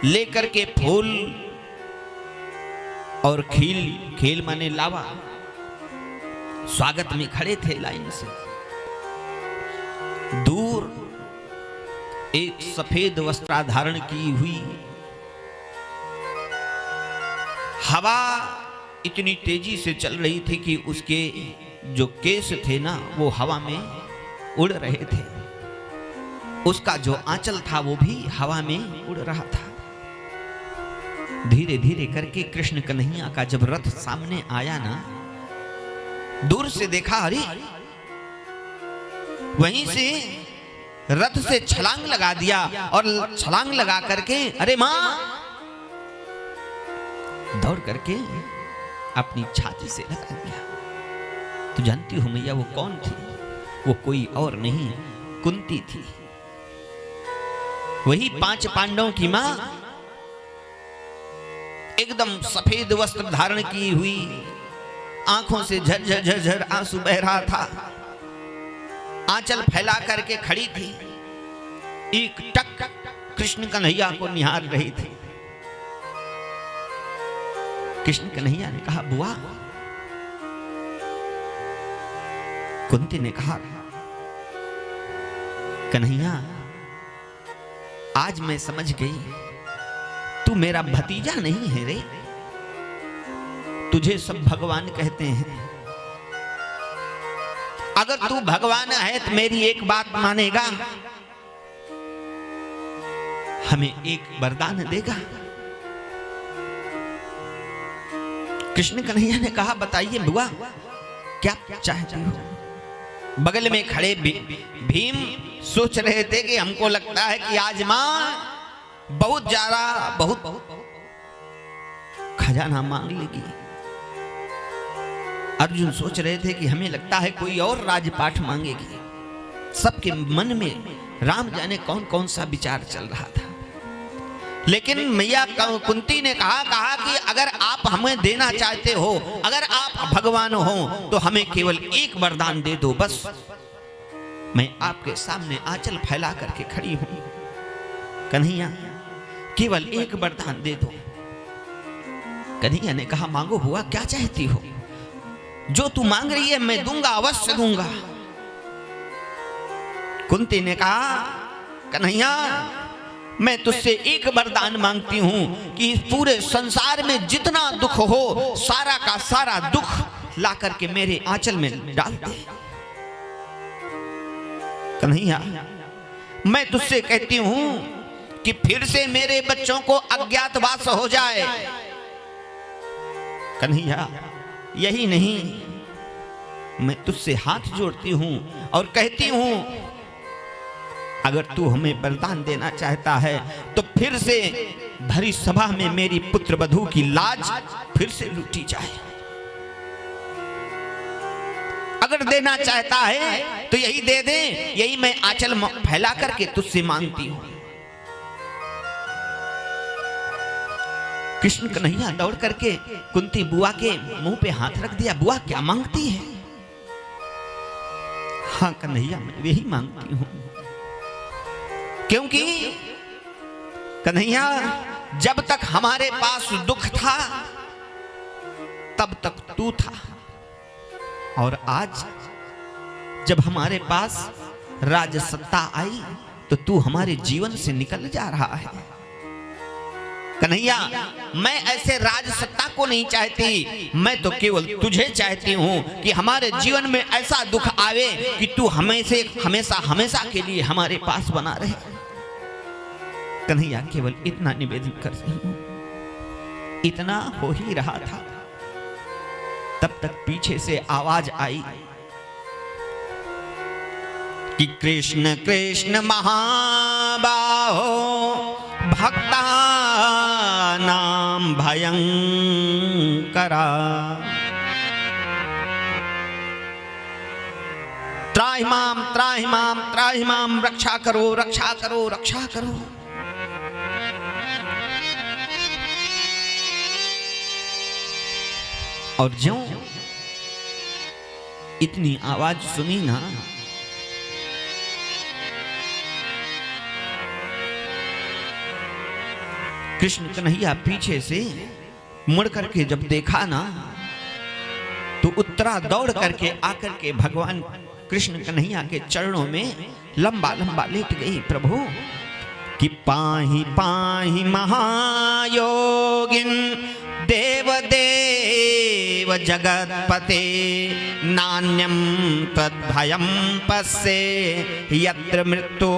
लेकर के फूल और खील, खेल माने लावा, स्वागत में खड़े थे लाइन से। दूर एक सफेद वस्त्राधारण की हुई हवा इतनी तेजी से चल रही थी कि उसके जो केस थे ना वो हवा में उड़ रहे थे। उसका जो आंचल था वो भी हवा में उड़ रहा था। धीरे धीरे करके कृष्ण कन्हैया का जब रथ सामने आया ना, दूर से देखा, अरे वहीं से रथ से छलांग लगा दिया और छलांग लगा करके अरे मां, दौड़ करके अपनी छाती से लगा दिया। तो जानती हो मैया वो कौन थी? वो कोई और नहीं, कुंती थी। वही 5 पांडवों की मां, एकदम सफेद वस्त्र धारण की हुई, आंखों से झरझर झरझर आंसू बह रहा था, आंचल फैला करके खड़ी थी, एक टक कृष्ण कन्हैया को निहार रही थी। कृष्ण कन्हैया ने कहा, बुआ। कुंती ने कहा, कन्हैया आज मैं समझ गई, तू मेरा भतीजा नहीं है रे, तुझे सब भगवान कहते हैं। अगर तू भगवान है तो मेरी एक बात मानेगा, हमें एक वरदान देगा। कृष्ण कन्हैया ने कहा, बताइए बुआ क्या चाहती हो? बगल में खड़े भीम सोच रहे थे कि हमको लगता है कि आज मां बहुत ज्यादा बहुत खजाना मांग लेगी। अर्जुन सोच रहे थे कि हमें लगता है कोई और राजपाठ मांगेगी। सबके मन में राम जाने कौन कौन सा विचार चल रहा था। लेकिन मैया कुंती ने कहा कि अगर आप हमें देना चाहते हो, अगर आप भगवान हो तो हमें केवल एक वरदान दे दो, बस मैं आपके सामने आंचल फैला करके खड़ी हूं। कन्हैया केवल एक वरदान दे दो। कन्हैया ने कहा, मांगो बुआ, क्या चाहती हो? जो तू मांग रही है मैं दूंगा, अवश्य दूंगा। कुंती ने कहा, कन्हैया मैं तुझसे एक वरदान मांगती हूं कि इस पूरे संसार में जितना दुख हो, सारा का सारा दुख ला करके मेरे आंचल में डाल दे। कन्हैया मैं तुझसे कहती हूं कि फिर से मेरे बच्चों को अज्ञातवास हो जाए। कन्हैया यही नहीं, मैं तुझसे हाथ जोड़ती हूं और कहती हूं, अगर तू हमें वरदान देना चाहता है तो फिर से भरी सभा में मेरी पुत्र वधू की लाज फिर से लूटी जाए। अगर देना चाहता है तो यही दे दे, यही मैं आंचल फैला करके तुझसे मांगती हूं। कृष्ण कन्हैया दौड़ करके कुंती बुआ के मुंह पे हाथ रख दिया। बुआ क्या मांगती है? हाँ कन्हैया मैं यही मांगती हूं, क्योंकि कन्हैया जब तक हमारे पास दुख था तब तक तू था, और आज जब हमारे पास राजसत्ता आई तो तू हमारे जीवन से निकल जा रहा है। कन्हैया मैं ऐसे राजसत्ता को नहीं चाहती, मैं तो केवल तुझे चाहती हूं कि हमारे जीवन में ऐसा दुख आवे कि तू हमेशा हमेशा के लिए हमारे पास बना रहे। कन्हैया केवल इतना निवेदन कर रही हूं। इतना हो ही रहा था तब तक पीछे से आवाज आई कि कृष्ण कृष्ण महाबाहो भक्ता नाम भयंकरा, त्राहिमाम त्राहिमाम त्राहिमाम, रक्षा करो रक्षा करो रक्षा करो। और ज्यों इतनी आवाज सुनी ना, कृष्ण कन्हैया पीछे से मुड़ करके जब देखा ना, तो उत्तरा दौड़ करके आकर के भगवान कृष्ण कन्हैया के चरणों में लंबा लंबा लेट गई। प्रभु कि पाहि पाहि महायोगिन देव देव जगतपते नान्यम तद्भयं पश्ये यत्र मृत्यु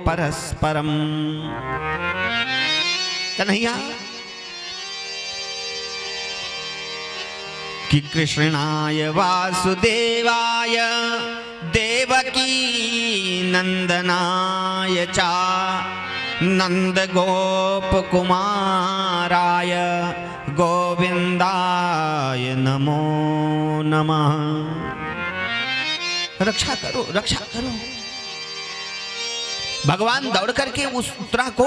परस्परम। कन्हैया कि कृष्णाय वासुदेवाय देवकी नंदनाय चा नंद गोप कुमाराय गोविंदाय नमो नमः। रक्षा करो, रक्षा करो। भगवान दौड़ करके उस उत्तरा को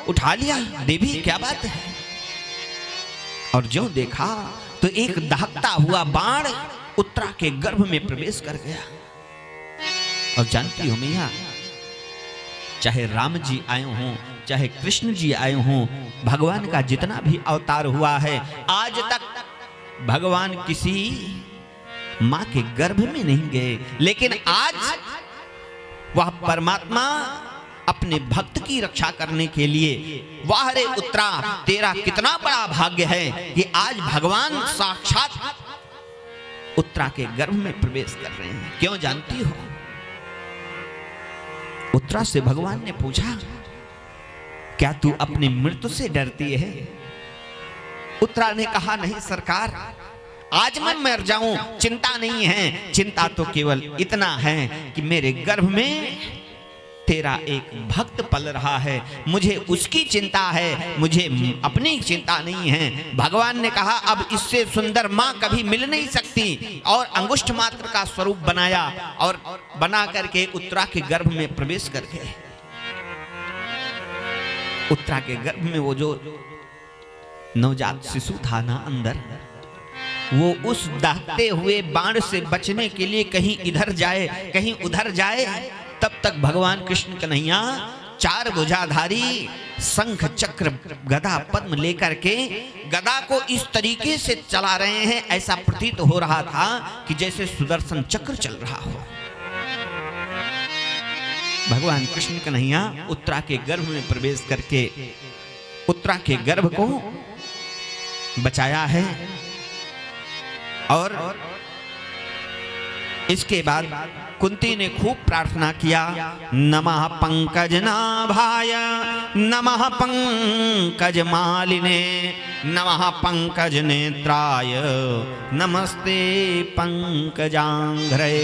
उठा लिया। देवी क्या बात है? और जो देखा तो एक दहकता हुआ बाण उत्तरा के गर्भ में प्रवेश कर गया। और जानती हो मैया, चाहे राम जी आए हों, चाहे कृष्ण जी आए हों, भगवान का जितना भी अवतार हुआ है, आज तक भगवान किसी मां के गर्भ में नहीं गए। लेकिन आज वह परमात्मा अपने भक्त की रक्षा करने के लिए, वाह रे उत्तरा, तेरा कितना बड़ा भाग्य है कि आज भगवान साक्षात उत्तरा के गर्भ में प्रवेश कर रहे हैं। क्यों जानती हो? उत्तरा से भगवान ने पूछा, क्या तू अपनी मृत्यु से डरती है? उत्तरा ने कहा, नहीं सरकार, आज मैं मर जाऊं चिंता नहीं है। चिंता तो केवल इतना है कि मेरे गर्भ में तेरा एक भक्त पल रहा है, मुझे उसकी चिंता है, मुझे अपनी चिंता नहीं है। भगवान ने कहा, अब इससे सुंदर मां कभी मिल नहीं सकती। और अंगुष्ठ मात्र का स्वरूप बनाया और बना करके उत्तरा के गर्भ में प्रवेश कर गए। उत्तरा के गर्भ में वो जो नवजात शिशु था ना अंदर, वो उस दहकते हुए बाण से बचने के लिए कहीं इधर जाए कहीं उधर जाए। तब तक भगवान कृष्ण कन्हैया चार भुजाधारी शंख चक्र गदा पद्म लेकर के गदा को इस तरीके से चला रहे हैं, ऐसा प्रतीत हो रहा था कि जैसे सुदर्शन चक्र चल रहा हो। भगवान कृष्ण कन्हैया उत्तरा के गर्भ में प्रवेश करके उत्तरा के गर्भ को बचाया है। और इसके बाद कुंती ने खूब प्रार्थना किया, नमः पंकजनाभाय नमः पंकज मालिने नमः पंकज नेत्राय नमस्ते पंकजांघ्रे।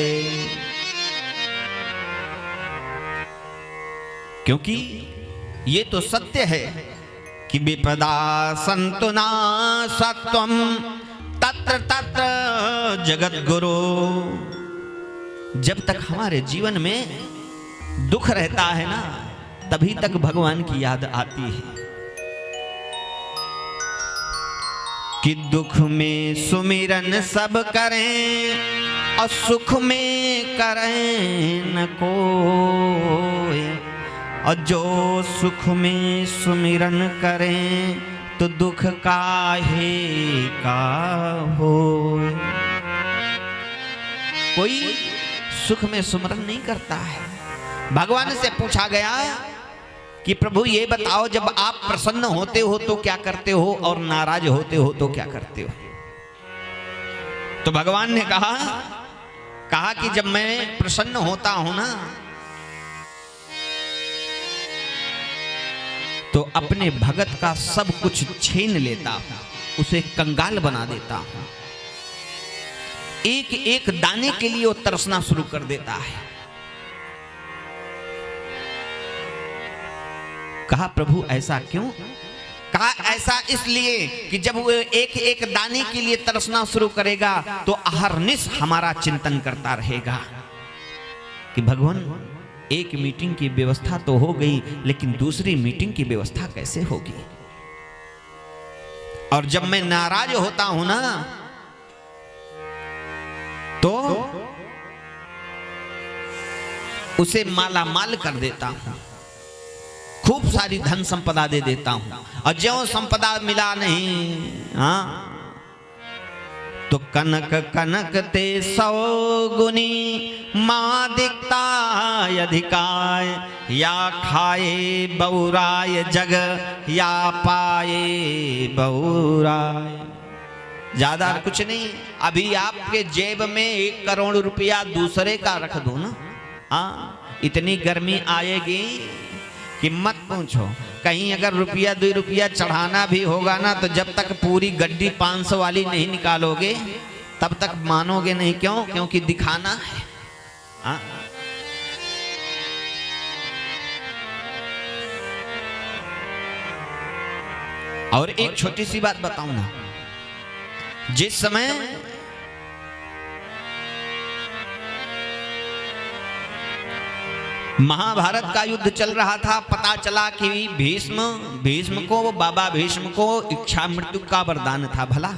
क्योंकि ये तो सत्य है कि विपदा संतु नासत्वम तत्र तत्र जगत गुरु। जब तक हमारे जीवन में दुख रहता है ना, तभी तक भगवान की याद आती है कि दुख में सुमिरन सब करें और सुख में करें न कोई। और जो सुख में सुमिरन करें तो दुख काहे का हो। कोई सुख में सुमिरन नहीं करता है। भगवान से पूछा गया कि प्रभु ये बताओ, जब आप प्रसन्न होते हो तो क्या करते हो और नाराज होते हो तो क्या करते हो? तो भगवान ने कहा कि जब मैं प्रसन्न होता हूं ना, तो अपने भगत का सब कुछ छीन लेता हूं, उसे कंगाल बना देता हूं। एक एक दाने के लिए वो तरसना शुरू कर देता है। कहा प्रभु ऐसा क्यों? कहा ऐसा इसलिए कि जब वो एक एक दाने के लिए तरसना शुरू करेगा तो अहरनिश हमारा चिंतन करता रहेगा कि भगवान एक मीटिंग की व्यवस्था तो हो गई, लेकिन दूसरी मीटिंग की व्यवस्था कैसे होगी? और जब मैं नाराज होता हूं ना, तो उसे माला माल कर देता हूं, खूब सारी धन संपदा दे देता हूं। और ज्यों संपदा मिला नहीं, हाँ, तो कनक कनक ते 100 गुनी माँ दिखता अधिकाय, या खाए बहुराय जग या पाए बहुराय। ज्यादा कुछ नहीं, अभी आपके जेब में 1 करोड़ रुपया दूसरे का रख दो ना, हाँ, इतनी गर्मी आएगी कि मत पूछो। कहीं अगर रुपया 2 रुपया चढ़ाना भी होगा ना, तो जब तक पूरी गड्डी 500 वाली नहीं निकालोगे तब तक मानोगे नहीं। क्यों? क्योंकि दिखाना है, हाँ? और एक छोटी सी बात बताऊं ना, जिस समय महाभारत का युद्ध चल रहा था, पता चला कि भीष्म को, बाबा भीष्म को इच्छा मृत्यु का वरदान था भला।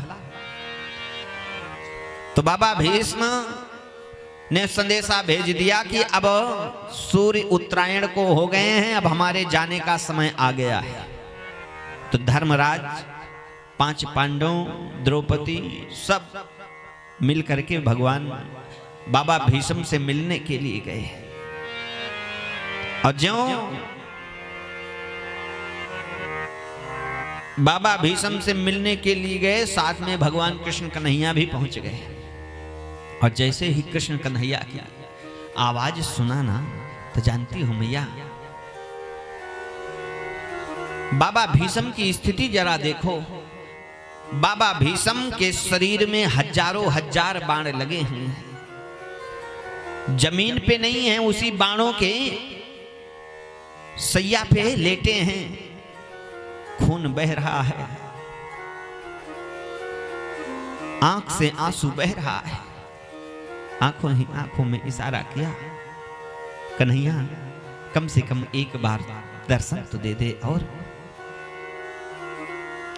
तो बाबा भीष्म ने संदेशा भेज दिया कि अब सूर्य उत्तरायण को हो गए हैं, अब हमारे जाने का समय आ गया है। तो धर्मराज, 5 पांडवों, द्रौपदी सब मिल करके भगवान बाबा भीष्म से मिलने के लिए गए। और ज्यों बाबा भीष्म से मिलने के लिए गए, साथ में भगवान कृष्ण कन्हैया भी पहुंच गए। और जैसे ही कृष्ण कन्हैया की आवाज सुना ना, तो जानती हो मैया, बाबा भीष्म की स्थिति जरा देखो। बाबा भीष्म के शरीर में हजारों हजार बाण लगे हैं, जमीन पे नहीं है, उसी बाणों के सैया पे लेटे हैं, खून बह रहा है, आंख से आंसू बह रहा है। आंखों में इशारा किया, कन्हैया कम से कम एक बार दर्शन तो दे दे। और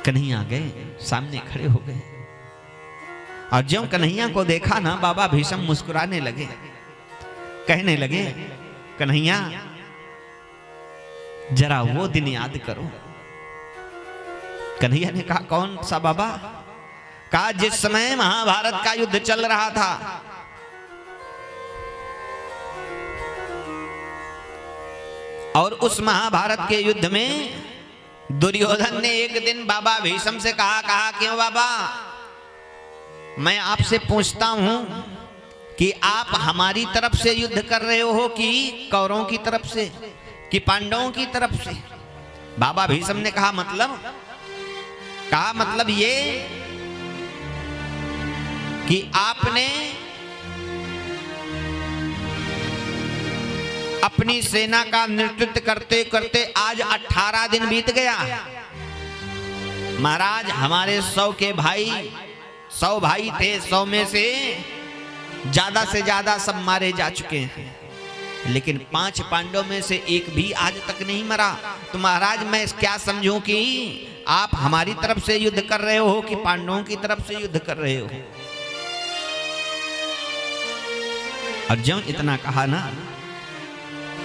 कन्हैया गए, सामने खड़े हो गए। और ज्यों कन्हैया को देखा ना, बाबा भीष्म मुस्कुराने लगे, कहने लगे, कन्हैया जरा वो दिन याद करो। कन्हैया ने कहा, कौन सा बाबा? कहा, जिस समय महाभारत का युद्ध चल रहा था, और उस महाभारत के युद्ध में दुर्योधन ने एक दिन बाबा भीष्म से कहा, क्यों बाबा, मैं आपसे पूछता हूं कि आप हमारी तरफ से युद्ध कर रहे हो कि कौरवों की तरफ से, कि पांडवों की तरफ से? बाबा भीष्म ने कहा, मतलब ये कि आपने अपनी सेना का नेतृत्व करते करते आज 18 दिन बीत गया। महाराज, हमारे 100 भाई थे, 100 में से ज्यादा सब मारे जा चुके हैं, लेकिन 5 पांडवों में से एक भी आज तक नहीं मरा। तो महाराज, मैं क्या समझूं कि आप हमारी तरफ से युद्ध कर रहे हो कि पांडवों की तरफ से युद्ध कर रहे हो? और ज्यों इतना कहा ना,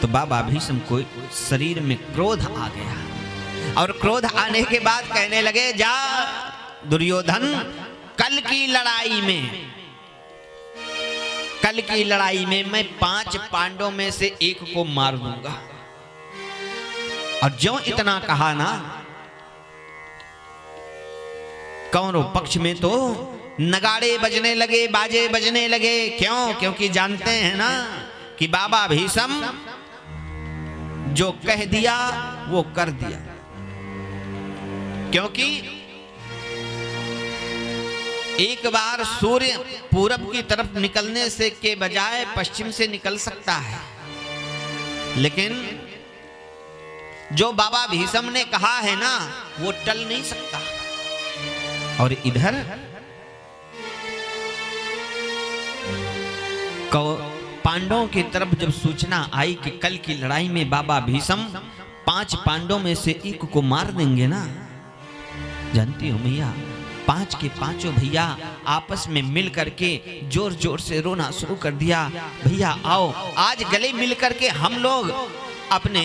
तो बाबा भीष्म को शरीर में क्रोध आ गया। और क्रोध आने के बाद कहने लगे, जा दुर्योधन, कल की लड़ाई में मैं 5 पांडवों में से एक को मार दूंगा। और ज्यों इतना कहा ना, कौरव पक्ष में तो नगाड़े बजने लगे, बाजे बजने लगे। क्यों? क्योंकि जानते हैं ना कि बाबा भीष्म जो कह दिया वो कर दिया। क्योंकि एक बार सूर्य पूरब की तरफ निकलने से के बजाय पश्चिम से निकल सकता है, लेकिन जो बाबा भीष्म ने कहा है ना, वो टल नहीं सकता। और इधर पांडवों की तरफ जब सूचना आई कि कल की लड़ाई में बाबा भीष्म 5 पांडवों में से एक को मार देंगे ना, जानती हो मैया, 5 के 5 भैया आपस में मिल करके जोर जोर से रोना शुरू कर दिया। भैया आओ, आज गले मिल करके हम लोग अपने